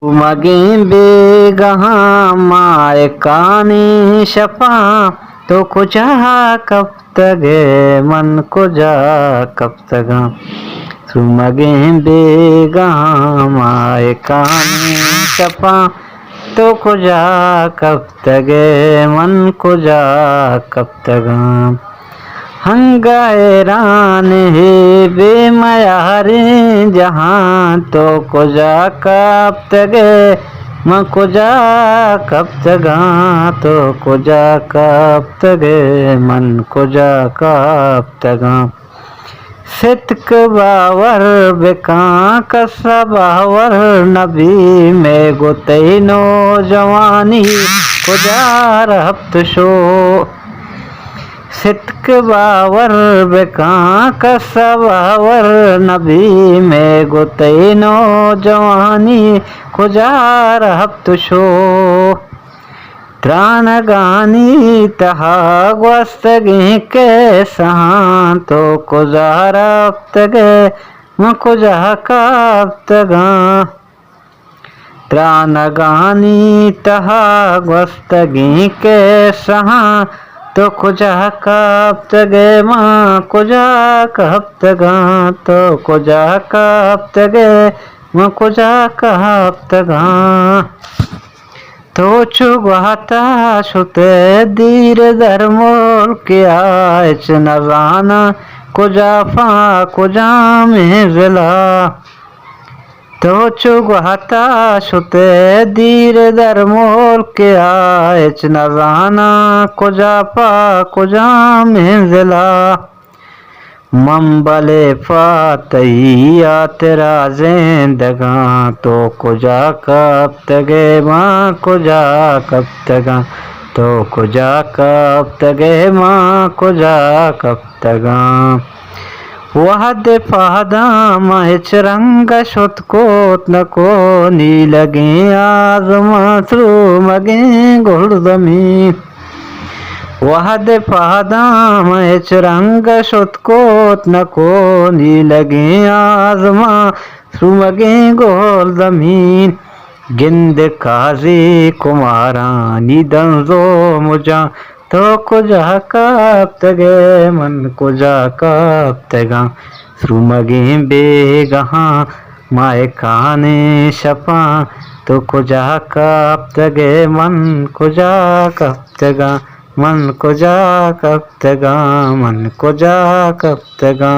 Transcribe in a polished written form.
मगे बेगहा माय कानी शपा तो कुजा कब तगे मन कुजा कब तगा सुमगे बेगहा माय कानी शपा तो कुजा कब तगे मन कुजा कब तगा हंगायरान है बेमयारे जहाँ तो कुजा कब तगे म कुजा कब तगा तो कुजा कब तगे मन कुजा कब तगा सितक बावर बेका कसा बावर नबी में गुते नो जवानी कुजा रब्त शो सितक बावर बेका कसा बावर नबी में गुते नो जवानी कुजा रब्त शो त्राण गानी तहा ग्वस्तगी के सहा तो कुजा रब्तगे म कुजा कब तगा त्राण गानी तहा ग्वस्तगी के सहा तो कुजा कब तगे माँ कुजा कब तगा तो कुजा कब तगे माँ कुजा कब तगा तो चुगवाता सुते दीर धर्मोल के आयच नजाना कुजा फा कुजा में जिला तो चुगवाता सुते दीर धर्मोल के आयच नजाना कुजा फा कुजा में जिला मंबले फातैया तेरा जिंदगा तो कुजा कब तगे माँ कुजा कब तगा तो कुजा कब तगे माँ कुजा कब तगा वह दे फादा महच रंग शुत कोत न को नी लगे आजमा थ्रू मगे गुर्दमी वहद फादाम रंग शुतकोत न को नी लगे आजमा सुमगे गोल जमीन गिंद काजी कुमारा निदंजो मुझा तो कुजा कब तगे मन कुजा कब तगा सुमगे बेगहा माय काने शपा तो कुजा कब तगे मन कुजा कब तगा मन कुजा कब तगा मन कुजा कब तगा।